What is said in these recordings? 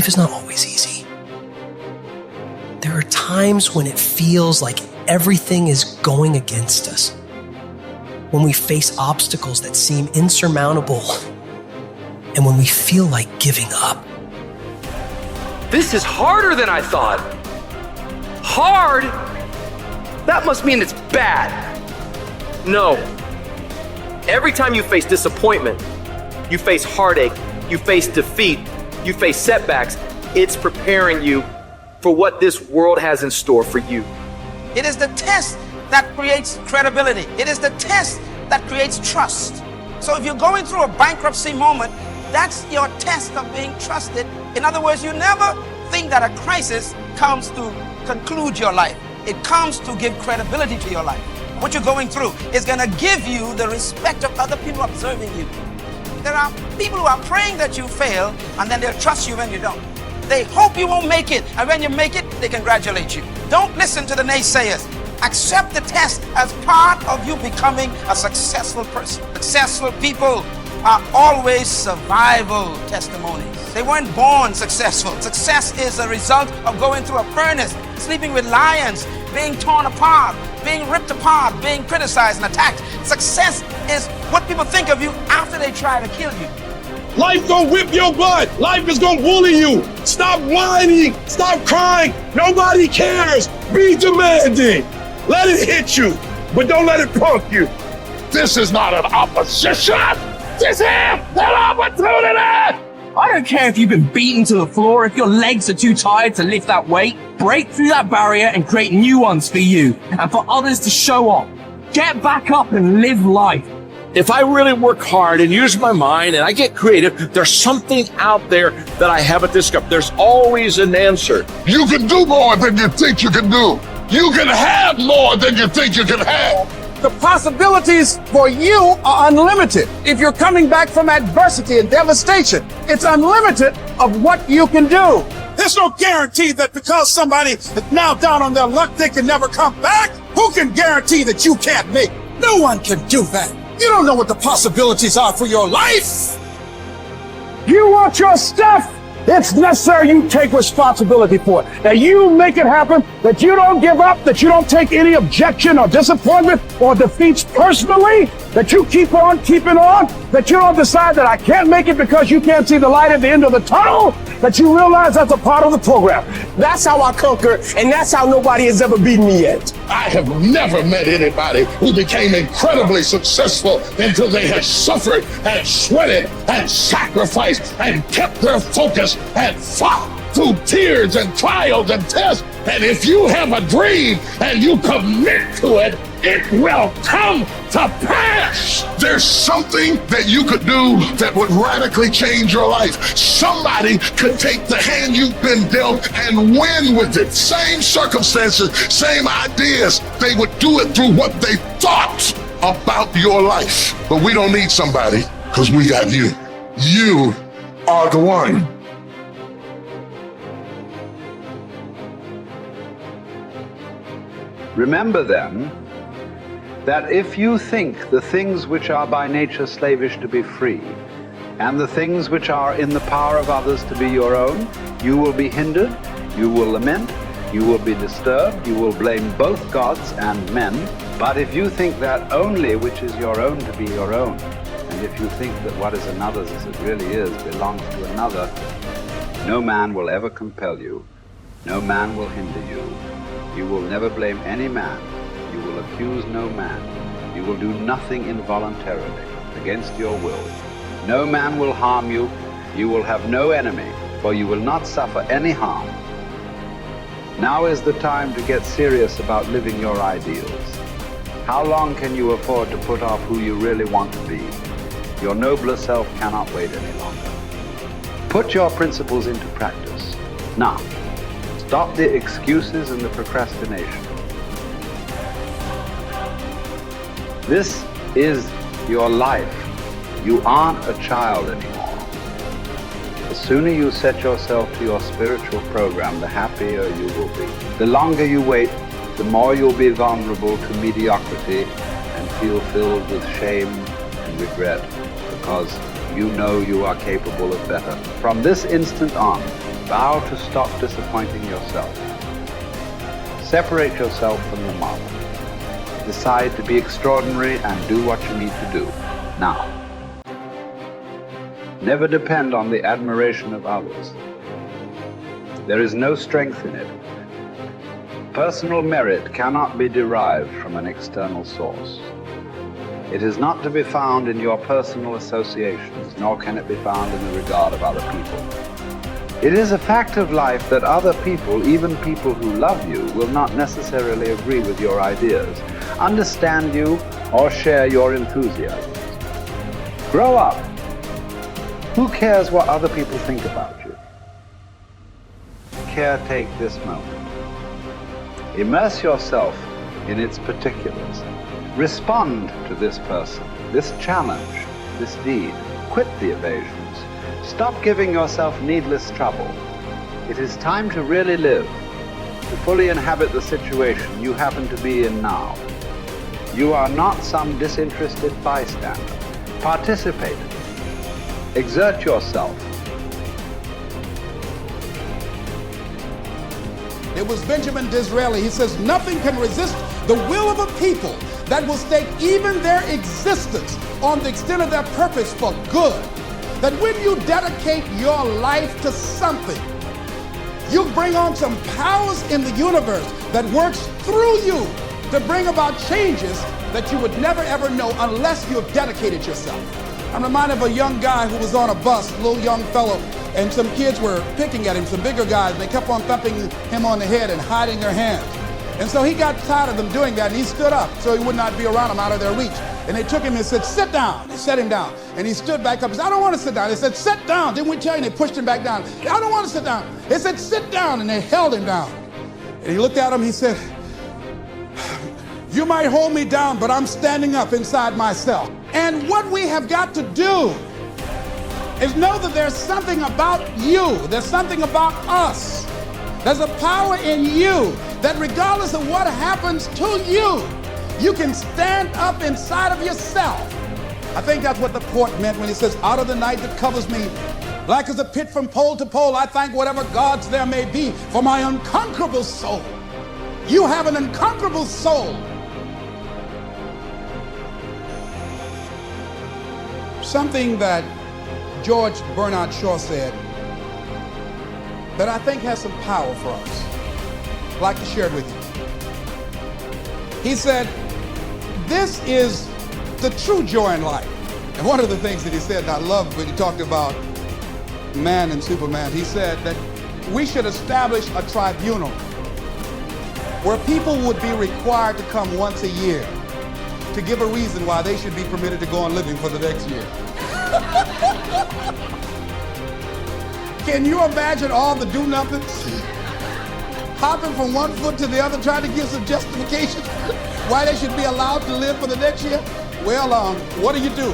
is not always easy. There are times when it feels like everything is going against us, when we face obstacles that seem insurmountable, and when we feel like giving up. This is harder than I thought. Hard? That must mean it's bad. No. Every time you face disappointment, you face heartache, you face defeat, you face setbacks, it's preparing you for what this world has in store for you. It is the test that creates credibility. It is the test that creates trust. So if you're going through a bankruptcy moment, that's your test of being trusted. In other words, you never think that a crisis comes to conclude your life. It comes to give credibility to your life. What you're going through is going to give you the respect of other people observing you. There are people who are praying that you fail, and then they'll trust you when you don't. They hope you won't make it, and when you make it, they congratulate you. Don't listen to the naysayers. Accept the test as part of you becoming a successful person. Successful people are always survival testimonies. They weren't born successful. Success is a result of going through a furnace, sleeping with lions, being torn apart, being ripped apart, being criticized and attacked. Success is what people think of you after they try to kill you. Life gonna whip your butt. Life is gonna bully you. Stop whining. Stop crying. Nobody cares. Be demanding. Let it hit you, but don't let it punk you. This is not an opposition. This is an opportunity. I don't care if you've been beaten to the floor, if your legs are too tired to lift that weight. Break through that barrier and create new ones for you and for others to show off. Get back up and live life. If I really work hard and use my mind and I get creative, there's something out there that I haven't discovered. There's always an answer. You can do more than you think you can do. You can have more than you think you can have. The possibilities for you are unlimited. If you're coming back from adversity and devastation, it's unlimited of what you can do. There's no guarantee that because somebody is now down on their luck, they can never come back. Who can guarantee that you can't make? No one can do that. You don't know what the possibilities are for your life. You want your stuff? It's necessary you take responsibility for it. That you make it happen, that you don't give up, that you don't take any objection or disappointment or defeats personally, that you keep on keeping on, that you don't decide that I can't make it because you can't see the light at the end of the tunnel, that you realize that's a part of the program. That's how I conquer, and that's how nobody has ever beaten me yet. I have never met anybody who became incredibly successful until they had suffered and sweated and sacrificed and kept their focus and fought through tears and trials and tests. And if you have a dream and you commit to it, it will come to pass. There's something that you could do that would radically change your life. Somebody could take the hand you've been dealt and win with it. Same circumstances, same ideas. They would do it through what they thought about your life. But we don't need somebody, because we got you. You are the one. Remember then, that if you think the things which are by nature slavish to be free, and the things which are in the power of others to be your own, you will be hindered, you will lament, you will be disturbed, you will blame both gods and men. But if you think that only which is your own to be your own, and if you think that what is another's as it really is belongs to another, no man will ever compel you, no man will hinder you. You will never blame any man. You will accuse no man. You will do nothing involuntarily against your will. No man will harm you. You will have no enemy, for you will not suffer any harm. Now is the time to get serious about living your ideals. How long can you afford to put off who you really want to be? Your nobler self cannot wait any longer. Put your principles into practice. Now, stop the excuses and the procrastination. This is your life. You aren't a child anymore. The sooner you set yourself to your spiritual program, the happier you will be. The longer you wait, the more you'll be vulnerable to mediocrity and feel filled with shame and regret, because you know you are capable of better. From this instant on, Vow to stop disappointing yourself. Separate yourself from the mob. Decide to be extraordinary and do what you need to do, now. Never depend on the admiration of others. There is no strength in it. Personal merit cannot be derived from an external source. It is not to be found in your personal associations, nor can it be found in the regard of other people. It is a fact of life that other people, even people who love you, will not necessarily agree with your ideas, understand you, or share your enthusiasms. Grow up. Who cares what other people think about you? Caretake this moment. Immerse yourself in its particulars. Respond to this person, this challenge, this deed. Quit the evasions. Stop giving yourself needless trouble. It is time to really live, to fully inhabit the situation you happen to be in now. You are not some disinterested bystander. Participate. Exert yourself. It was Benjamin Disraeli. He says, nothing can resist the will of a people that will stake even their existence on the extent of their purpose for good. That when you dedicate your life to something, you bring on some powers in the universe that works through you to bring about changes that you would never ever know unless you have dedicated yourself. I'm reminded of a young guy who was on a bus, a little young fellow, and some kids were picking at him, some bigger guys, and they kept on thumping him on the head and hiding their hands. And so he got tired of them doing that, and he stood up so he would not be around them, out of their reach. And they took him and said, sit down. They set him down. And he stood back up and said, I don't want to sit down. They said, sit down. Didn't we tell you? And they pushed him back down. I don't want to sit down. They said, sit down. And they held him down. And he looked at him. He said, you might hold me down, but I'm standing up inside myself. And what we have got to do is know that there's something about you. There's something about us. There's a power in you that regardless of what happens to you, you can stand up inside of yourself. I think that's what the poet meant when he says, out of the night that covers me, black as a pit from pole to pole, I thank whatever gods there may be for my unconquerable soul. You have an unconquerable soul. Something that George Bernard Shaw said that I think has some power for us. I'd like to share it with you. He said, this is the true joy in life. And one of the things that he said, and I loved when he talked about man and Superman, he said that we should establish a tribunal where people would be required to come once a year to give a reason why they should be permitted to go on living for the next year. Can you imagine all the do-nothings hopping from one foot to the other trying to give some justification why they should be allowed to live for the next year? Well, what do you do?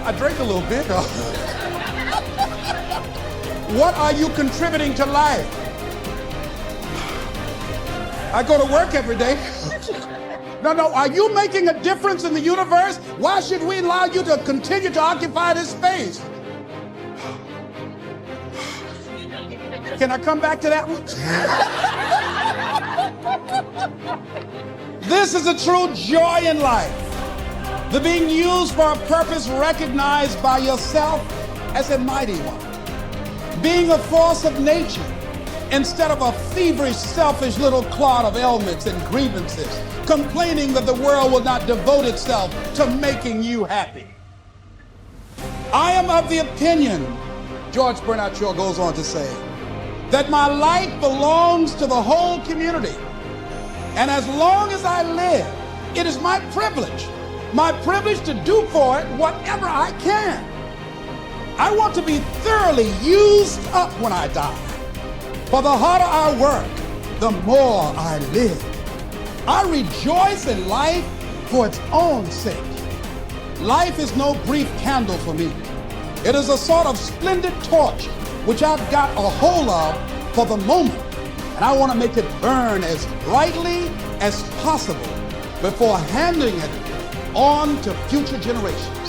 I drank a little bit. What are you contributing to life? I go to work every day. No, are you making a difference in the universe? Why should we allow you to continue to occupy this space? Can I come back to that one? This is a true joy in life. The being used for a purpose recognized by yourself as a mighty one. Being a force of nature instead of a feverish, selfish little clod of ailments and grievances, complaining that the world will not devote itself to making you happy. I am of the opinion, George Bernard Shaw goes on to say, that my life belongs to the whole community. And as long as I live, it is my privilege to do for it whatever I can. I want to be thoroughly used up when I die. For the harder I work, the more I live. I rejoice in life for its own sake. Life is no brief candle for me. It is a sort of splendid torch which I've got a hold of for the moment. And I want to make it burn as brightly as possible before handing it on to future generations.